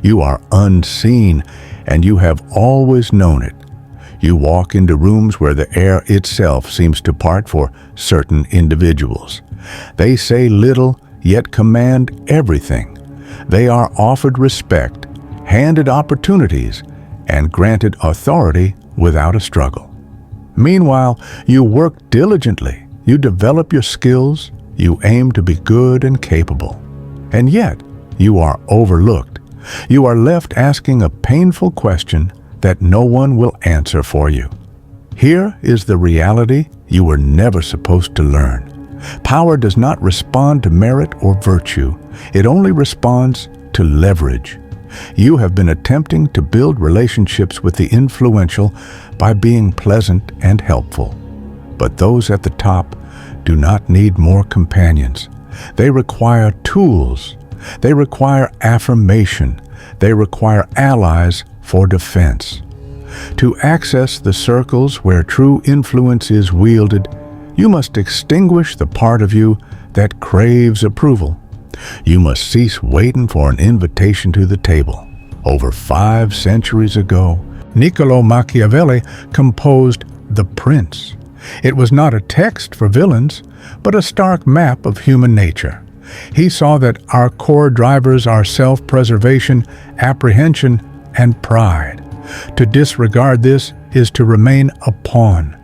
You are unseen, and you have always known it. You walk into rooms where the air itself seems to part for certain individuals. They say little, yet command everything. They are offered respect, handed opportunities, and granted authority without a struggle. Meanwhile, you work diligently, you develop your skills, you aim to be good and capable. And yet, you are overlooked. You are left asking a painful question that no one will answer for you. Here is the reality you were never supposed to learn. Power does not respond to merit or virtue. It only responds to leverage. You have been attempting to build relationships with the influential by being pleasant and helpful. But those at the top do not need more companions. They require tools. They require affirmation. They require allies for defense. To access the circles where true influence is wielded, you must extinguish the part of you that craves approval. You must cease waiting for an invitation to the table. Over 5 centuries ago, Niccolo Machiavelli composed The Prince. It was not a text for villains, but a stark map of human nature. He saw that our core drivers are self-preservation, apprehension, and pride. To disregard this is to remain a pawn.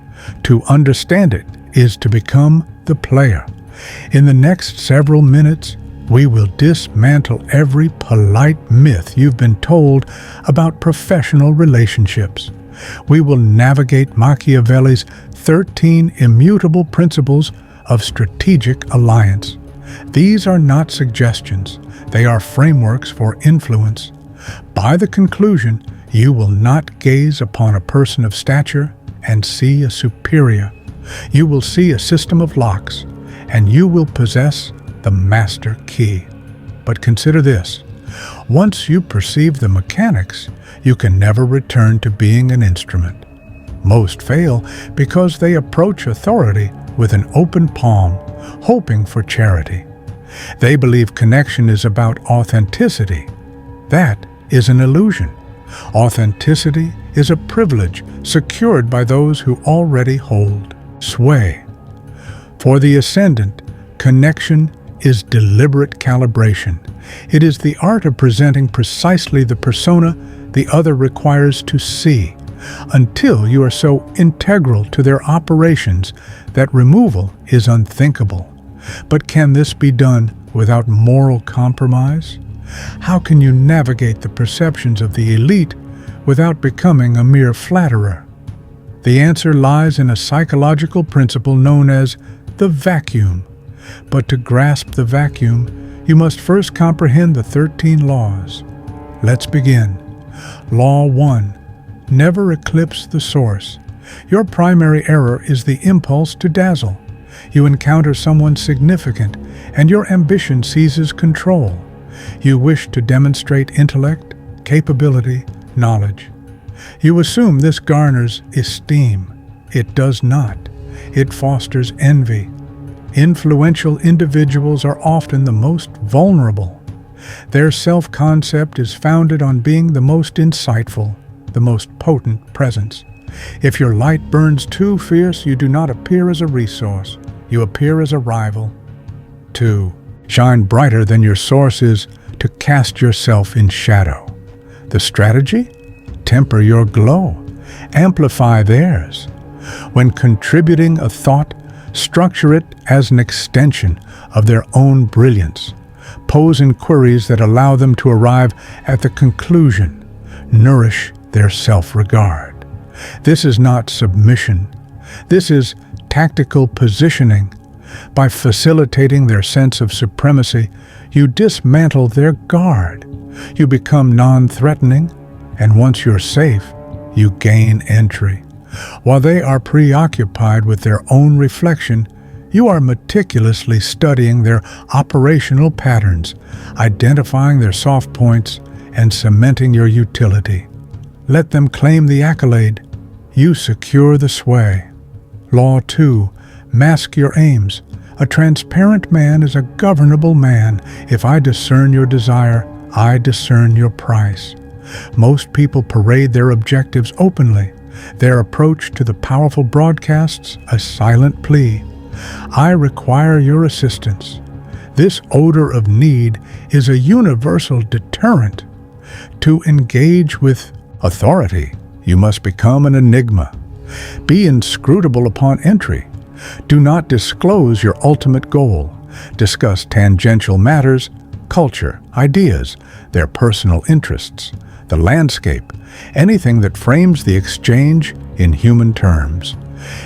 To understand it is to become the player. In the next several minutes, we will dismantle every polite myth you've been told about professional relationships. We will navigate Machiavelli's 13 immutable principles of strategic alliance. These are not suggestions. They are frameworks for influence. By the conclusion, you will not gaze upon a person of stature and see a superior. You will see a system of locks, and you will possess the master key. But consider this. Once you perceive the mechanics, you can never return to being an instrument. Most fail because they approach authority with an open palm, hoping for charity. They believe connection is about authenticity. That is an illusion. Authenticity is a privilege secured by those who already hold sway. For the ascendant, connection is deliberate calibration. It is the art of presenting precisely the persona the other requires to see, until you are so integral to their operations that removal is unthinkable. But can this be done without moral compromise? How can you navigate the perceptions of the elite without becoming a mere flatterer? The answer lies in a psychological principle known as the vacuum. But to grasp the vacuum, you must first comprehend the 13 laws. Let's begin. Law 1. Never eclipse the source. Your primary error is the impulse to dazzle. You encounter someone significant, and your ambition seizes control. You wish to demonstrate intellect, capability, knowledge. You assume this garners esteem. It does not. It fosters envy. Influential individuals are often the most vulnerable. Their self-concept is founded on being the most insightful, the most potent presence. If your light burns too fierce, you do not appear as a resource. You appear as a rival. 2. Shine brighter than your source is to cast yourself in shadow. The strategy? Temper your glow. Amplify theirs. When contributing a thought, structure it as an extension of their own brilliance. Pose inquiries that allow them to arrive at the conclusion. Nourish their self-regard. This is not submission. This is tactical positioning. By facilitating their sense of supremacy, you dismantle their guard. You become non-threatening, and once you're safe, you gain entry. While they are preoccupied with their own reflection, you are meticulously studying their operational patterns, identifying their soft points, and cementing your utility. Let them claim the accolade. You secure the sway. Law 2. Mask your aims. A transparent man is a governable man. If I discern your desire, I discern your price. Most people parade their objectives openly, their approach to the powerful broadcasts a silent plea. I require your assistance. This odor of need is a universal deterrent. To engage with authority, you must become an enigma. Be inscrutable upon entry. Do not disclose your ultimate goal. Discuss tangential matters, culture, ideas, their personal interests, the landscape, anything that frames the exchange in human terms.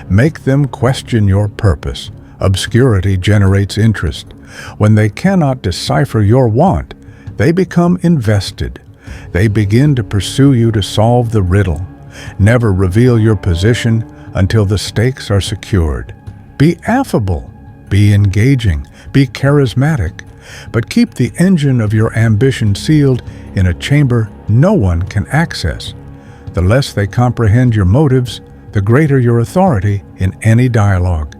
Make them question your purpose. Obscurity generates interest. When they cannot decipher your want, they become invested. They begin to pursue you to solve the riddle. Never reveal your position until the stakes are secured. Be affable, be engaging, be charismatic, but keep the engine of your ambition sealed in a chamber no one can access. The less they comprehend your motives, the greater your authority in any dialogue.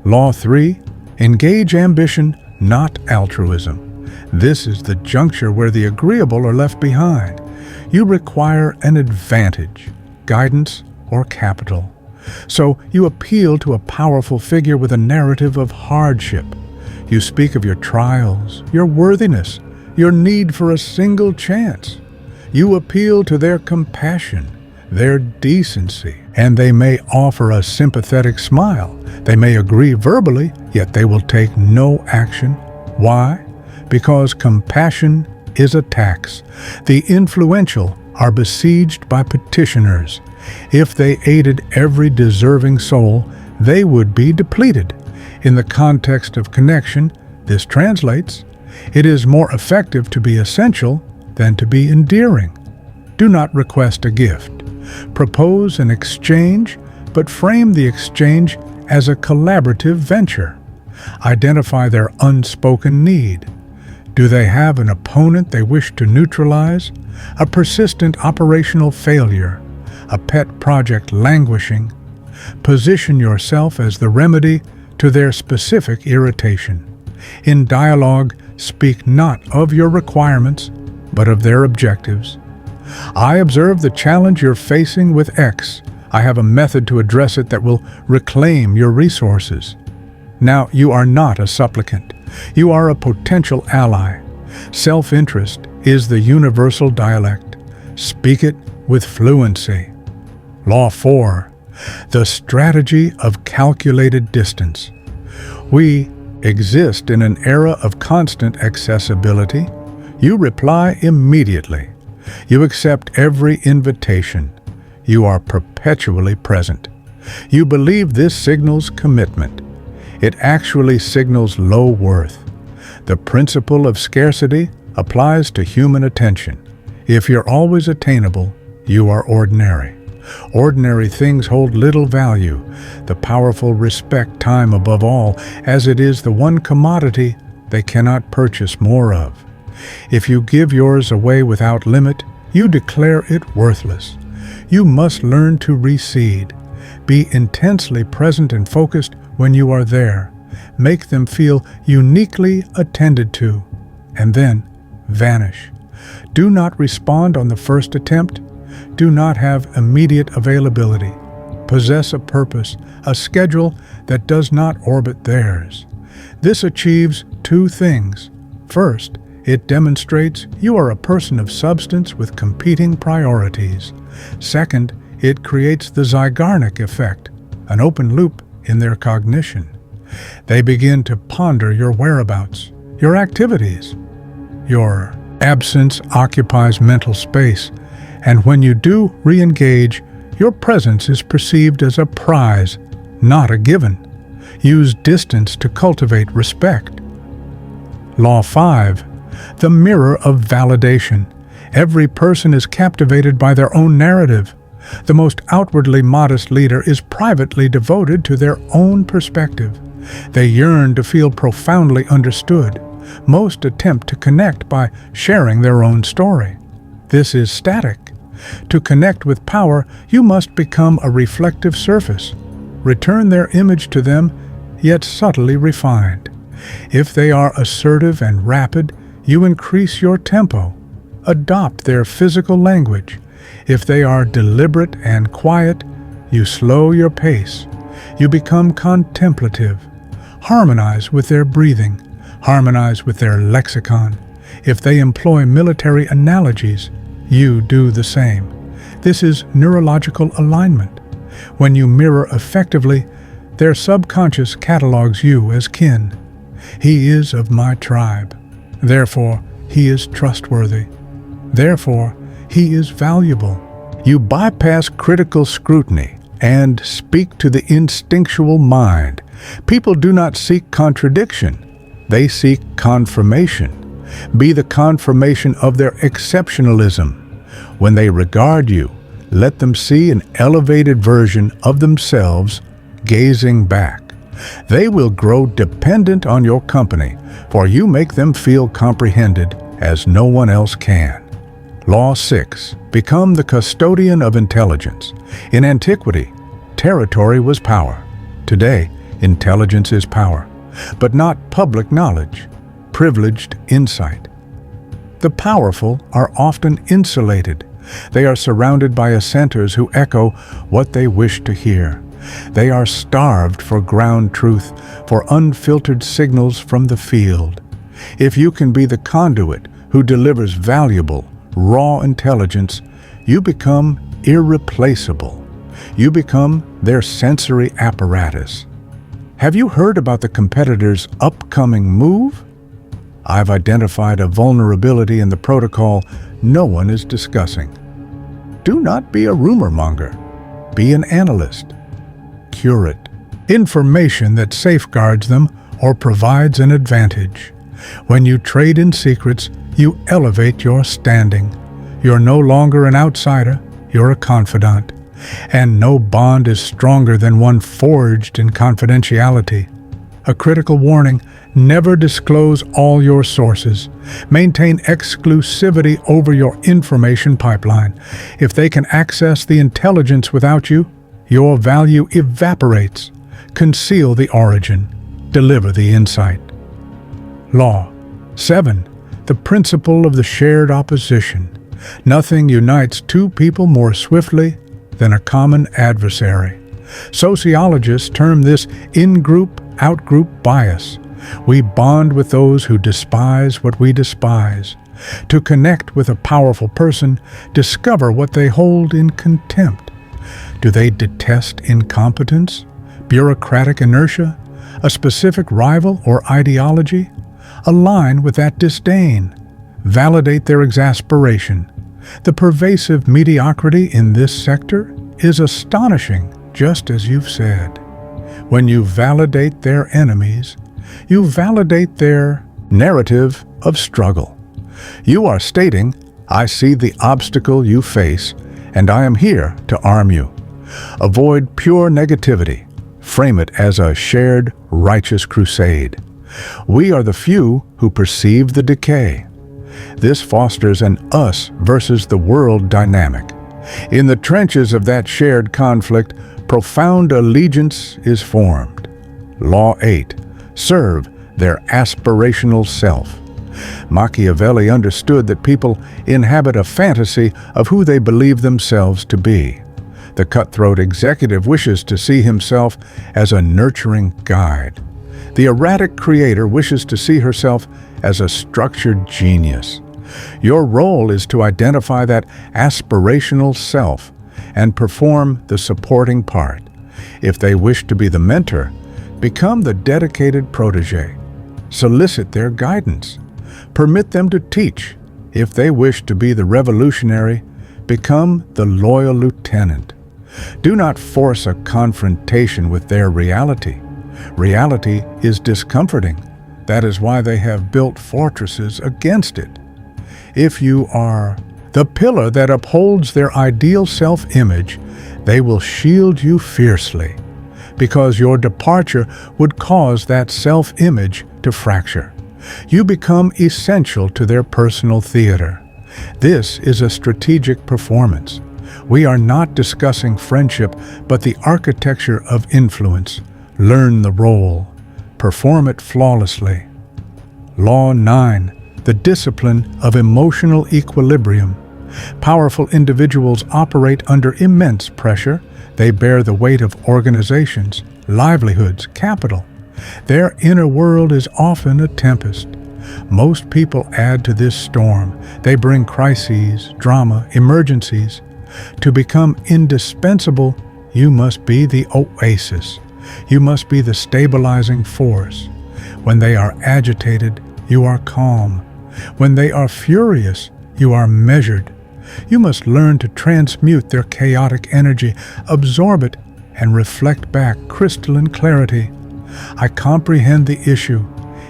Law 3. Engage ambition, not altruism. This is the juncture where the agreeable are left behind. You require an advantage, guidance, or capital. So you appeal to a powerful figure with a narrative of hardship. You speak of your trials, your worthiness, your need for a single chance. You appeal to their compassion, their decency, and they may offer a sympathetic smile. They may agree verbally, yet they will take no action. Why? Because compassion is a tax. The influential are besieged by petitioners. If they aided every deserving soul, they would be depleted. In the context of connection, this translates, it is more effective to be essential than to be endearing. Do not request a gift. Propose an exchange, but frame the exchange as a collaborative venture. Identify their unspoken need. Do they have an opponent they wish to neutralize? A persistent operational failure? A pet project languishing? Position yourself as the remedy to their specific irritation. In dialogue, speak not of your requirements, but of their objectives. I observe the challenge you're facing with X. I have a method to address it that will reclaim your resources. Now, you are not a supplicant. You are a potential ally. Self-interest is the universal dialect. Speak it with fluency. Law 4. The strategy of calculated distance. We exist in an era of constant accessibility. You reply immediately. You accept every invitation. You are perpetually present. You believe this signals commitment. It actually signals low worth. The principle of scarcity applies to human attention. If you're always attainable, you are ordinary. Ordinary things hold little value. The powerful respect time above all, as it is the one commodity they cannot purchase more of. If you give yours away without limit, you declare it worthless. You must learn to recede. Be intensely present and focused when you are there. Make them feel uniquely attended to, and then vanish. Do not respond on the first attempt. Do not have immediate availability. Possess a purpose, a schedule that does not orbit theirs. This achieves two things. First, it demonstrates you are a person of substance with competing priorities. Second, it creates the Zygarnik effect, an open loop in their cognition. They begin to ponder your whereabouts, your activities. Your absence occupies mental space, and when you do re-engage, your presence is perceived as a prize, not a given. Use distance to cultivate respect. Law 5. The mirror of validation. Every person is captivated by their own narrative. The most outwardly modest leader is privately devoted to their own perspective. They yearn to feel profoundly understood. Most attempt to connect by sharing their own story. This is static. To connect with power, you must become a reflective surface. Return their image to them, yet subtly refined. If they are assertive and rapid, you increase your tempo. adopt their physical language. If they are deliberate and quiet, you slow your pace. You become contemplative. Harmonize with their breathing. Harmonize with their lexicon. If they employ military analogies, you do the same. This is neurological alignment. When you mirror effectively, their subconscious catalogs you as kin. He is of my tribe. Therefore, he is trustworthy. Therefore, he is valuable. You bypass critical scrutiny and speak to the instinctual mind. People do not seek contradiction. They seek confirmation. Be the confirmation of their exceptionalism. When they regard you, let them see an elevated version of themselves gazing back. They will grow dependent on your company, for you make them feel comprehended as no one else can. Law 6. Become the custodian of intelligence. In antiquity, territory was power. Today, intelligence is power, but not public knowledge, privileged insight. The powerful are often insulated. They are surrounded by assenters who echo what they wish to hear. They are starved for ground truth, for unfiltered signals from the field. If you can be the conduit who delivers valuable, raw intelligence, you become irreplaceable. You become their sensory apparatus. Have you heard about the competitor's upcoming move? I've identified a vulnerability in the protocol no one is discussing. Do not be a rumor monger. Be an analyst. Curate information that safeguards them or provides an advantage. When you trade in secrets, you elevate your standing. You're no longer an outsider, you're a confidant. And no bond is stronger than one forged in confidentiality. A critical warning: never disclose all your sources. Maintain exclusivity over your information pipeline. If they can access the intelligence without you, your value evaporates. Conceal the origin. Deliver the insight. Law 7. The principle of the shared opposition. Nothing unites two people more swiftly than a common adversary. Sociologists term this in-group, out-group bias. We bond with those who despise what we despise. To connect with a powerful person, discover what they hold in contempt. Do they detest incompetence, bureaucratic inertia, a specific rival or ideology? Align with that disdain. Validate their exasperation. The pervasive mediocrity in this sector is astonishing, just as you've said. When you validate their enemies, you validate their narrative of struggle. You are stating, I see the obstacle you face, and I am here to arm you. Avoid pure negativity. Frame it as a shared, righteous crusade. We are the few who perceive the decay. This fosters an us versus the world dynamic. In the trenches of that shared conflict, profound allegiance is formed. Law 8. Serve their aspirational self. Machiavelli understood that people inhabit a fantasy of who they believe themselves to be. The cutthroat executive wishes to see himself as a nurturing guide. The erratic creator wishes to see herself as a structured genius. Your role is to identify that aspirational self and perform the supporting part. If they wish to be the mentor, become the dedicated protege. Solicit their guidance. Permit them to teach. If they wish to be the revolutionary, become the loyal lieutenant. Do not force a confrontation with their reality. Reality is discomforting. That is why they have built fortresses against it. If you are the pillar that upholds their ideal self-image, they will shield you fiercely, because your departure would cause that self-image to fracture. You become essential to their personal theater. This is a strategic performance. We are not discussing friendship, but the architecture of influence. Learn the role. Perform it flawlessly. Law 9. the discipline of emotional equilibrium. Powerful individuals operate under immense pressure. They bear the weight of organizations, livelihoods, capital. Their inner world is often a tempest. Most people add to this storm. They bring crises, drama, emergencies. To become indispensable, you must be the oasis. You must be the stabilizing force. When they are agitated, you are calm. When they are furious, you are measured. You must learn to transmute their chaotic energy, absorb it, and reflect back crystalline clarity. I comprehend the issue.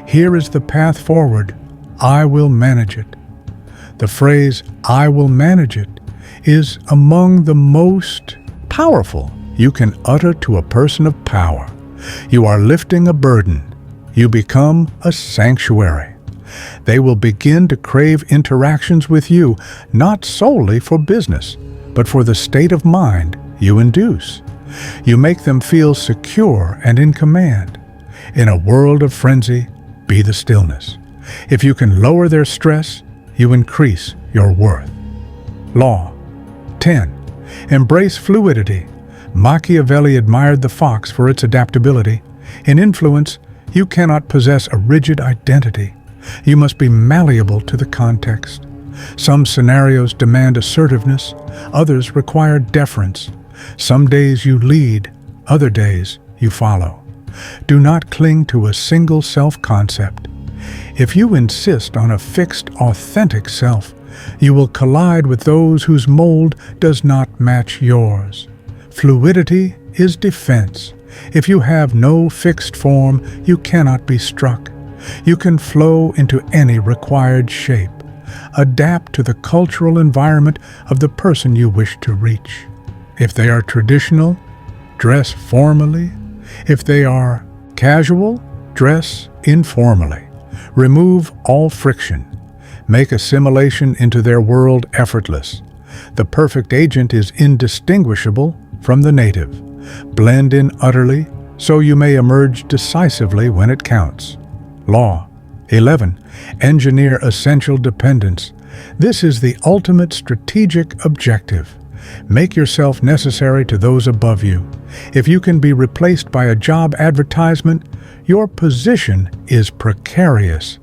Here is the path forward. I will manage it. The phrase, "I will manage it," is among the most powerful you can utter to a person of power. You are lifting a burden. You become a sanctuary. They will begin to crave interactions with you, not solely for business, but for the state of mind you induce. You make them feel secure and in command. In a world of frenzy, be the stillness. If you can lower their stress, you increase your worth. Law 10. Embrace fluidity. Machiavelli admired the fox for its adaptability. In influence, you cannot possess a rigid identity. You must be malleable to the context. Some scenarios demand assertiveness, others require deference. Some days you lead, other days you follow. Do not cling to a single self-concept. If you insist on a fixed, authentic self, you will collide with those whose mold does not match yours. Fluidity is defense. If you have no fixed form, you cannot be struck. You can flow into any required shape. Adapt to the cultural environment of the person you wish to reach. If they are traditional, dress formally. If they are casual, dress informally. Remove all friction. Make assimilation into their world effortless. The perfect agent is indistinguishable from the native. Blend in utterly, so you may emerge decisively when it counts. Law 11. Engineer essential dependence. This is the ultimate strategic objective. Make yourself necessary to those above you. If you can be replaced by a job advertisement, your position is precarious.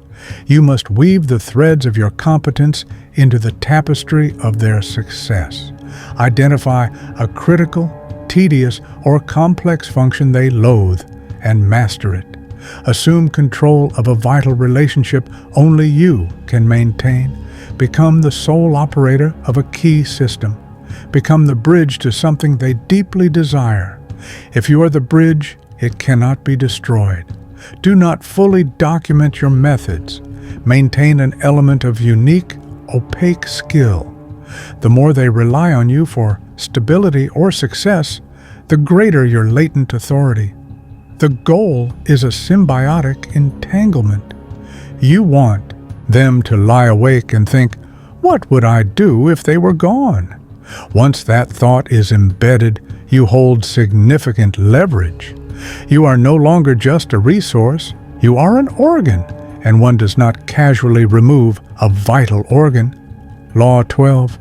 You must weave the threads of your competence into the tapestry of their success. Identify a critical, tedious, or complex function they loathe and master it. Assume control of a vital relationship only you can maintain. Become the sole operator of a key system. Become the bridge to something they deeply desire. If you are the bridge, it cannot be destroyed. Do not fully document your methods. Maintain an element of unique, opaque skill. The more they rely on you for stability or success, the greater your latent authority. The goal is a symbiotic entanglement. You want them to lie awake and think, "What would I do if they were gone?" Once that thought is embedded, you hold significant leverage. You are no longer just a resource, you are an organ, and one does not casually remove a vital organ. Law 12.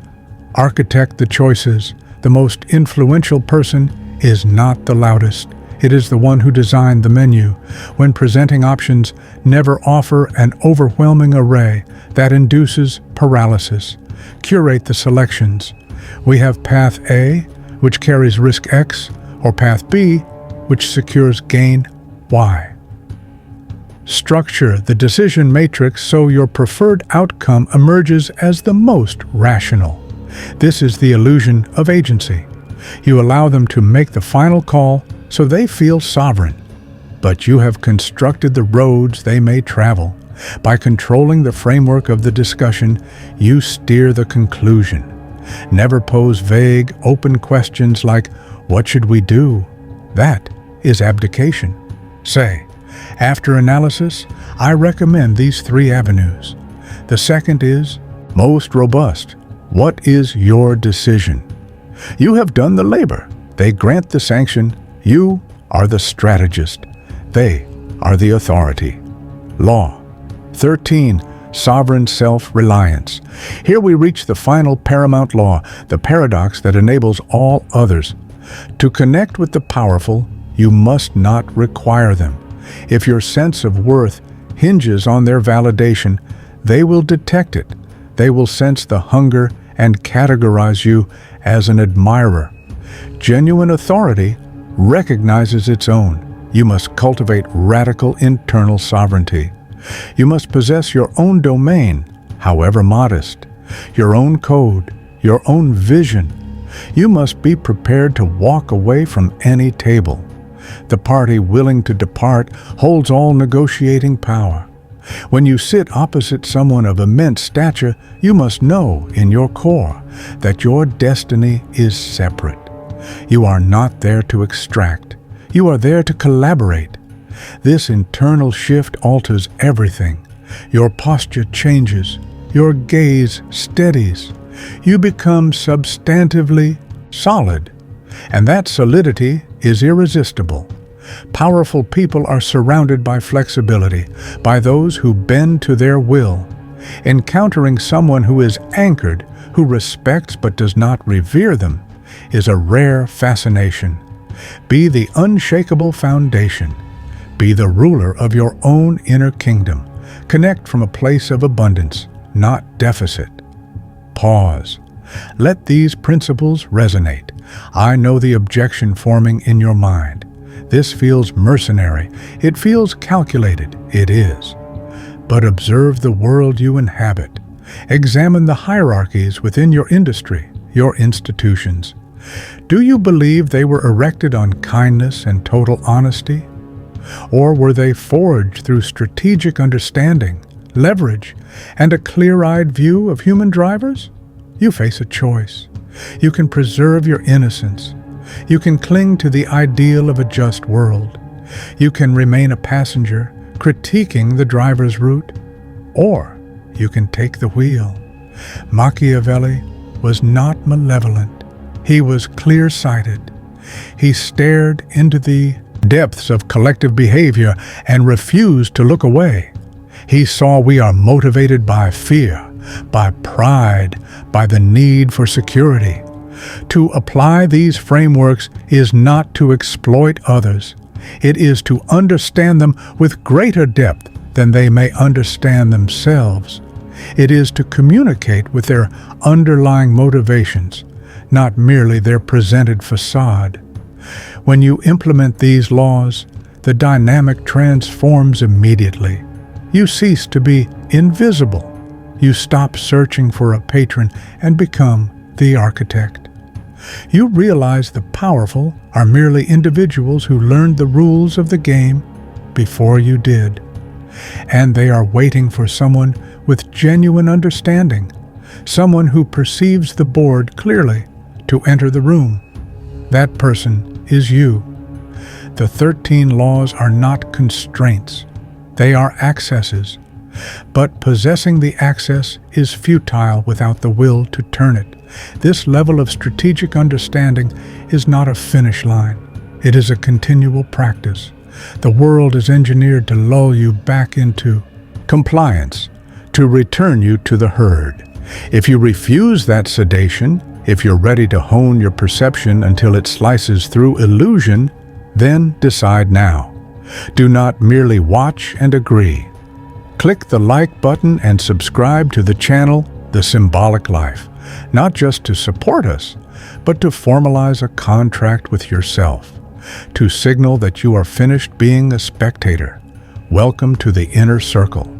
Architect the choices. The most influential person is not the loudest. It is the one who designed the menu. When presenting options, never offer an overwhelming array that induces paralysis. Curate the selections. We have Path A, which carries risk X, or Path B, which secures gain Y. Structure the decision matrix so your preferred outcome emerges as the most rational. This is the illusion of agency. You allow them to make the final call so they feel sovereign. But you have constructed the roads they may travel. By controlling the framework of the discussion, you steer the conclusion. Never pose vague, open questions like, "What should we do?" That is abdication. Say, "After analysis, I recommend these 3 avenues." The second is most robust. What is your decision? You have done the labor. They grant the sanction. You are the strategist. They are the authority. Law 13. sovereign self-reliance. Here we reach the final paramount law, the paradox that enables all others. To connect with the powerful, you must not require them. If your sense of worth hinges on their validation, they will detect it. They will sense the hunger and categorize you as an admirer. Genuine authority recognizes its own. You must cultivate radical internal sovereignty. You must possess your own domain, however modest, your own code, your own vision. You must be prepared to walk away from any table. The party willing to depart holds all negotiating power. When you sit opposite someone of immense stature, you must know in your core that your destiny is separate. You are not there to extract. You are there to collaborate. This internal shift alters everything. Your posture changes. Your gaze steadies. You become substantively solid. And that solidity is irresistible. Powerful people are surrounded by flexibility, by those who bend to their will. Encountering someone who is anchored, who respects but does not revere them, is a rare fascination. Be the unshakable foundation. Be the ruler of your own inner kingdom. Connect from a place of abundance, not deficit. Pause. Let these principles resonate. I know the objection forming in your mind. This feels mercenary. It feels calculated. It is. But observe the world you inhabit. Examine the hierarchies within your industry, your institutions. Do you believe they were erected on kindness and total honesty? Or were they forged through strategic understanding, leverage, and a clear-eyed view of human drivers? You face a choice. You can preserve your innocence. You can cling to the ideal of a just world. You can remain a passenger, critiquing the driver's route. Or you can take the wheel. Machiavelli was not malevolent. He was clear-sighted. He stared into the depths of collective behavior and refused to look away. He saw we are motivated by fear, by pride, by the need for security. To apply these frameworks is not to exploit others. It is to understand them with greater depth than they may understand themselves. It is to communicate with their underlying motivations, not merely their presented facade. When you implement these laws, the dynamic transforms immediately. You cease to be invisible. You stop searching for a patron and become the architect. You realize the powerful are merely individuals who learned the rules of the game before you did. And they are waiting for someone with genuine understanding, someone who perceives the board clearly to enter the room. That person is you. The 13 laws are not constraints. They are accesses. But possessing the access is futile without the will to turn it. This level of strategic understanding is not a finish line. It is a continual practice. The world is engineered to lull you back into compliance, to return you to the herd. If you refuse that sedation, if you're ready to hone your perception until it slices through illusion, then decide now. Do not merely watch and agree. Click the like button and subscribe to the channel, The Symbolic Life, not just to support us, but to formalize a contract with yourself, to signal that you are finished being a spectator. Welcome to the inner circle.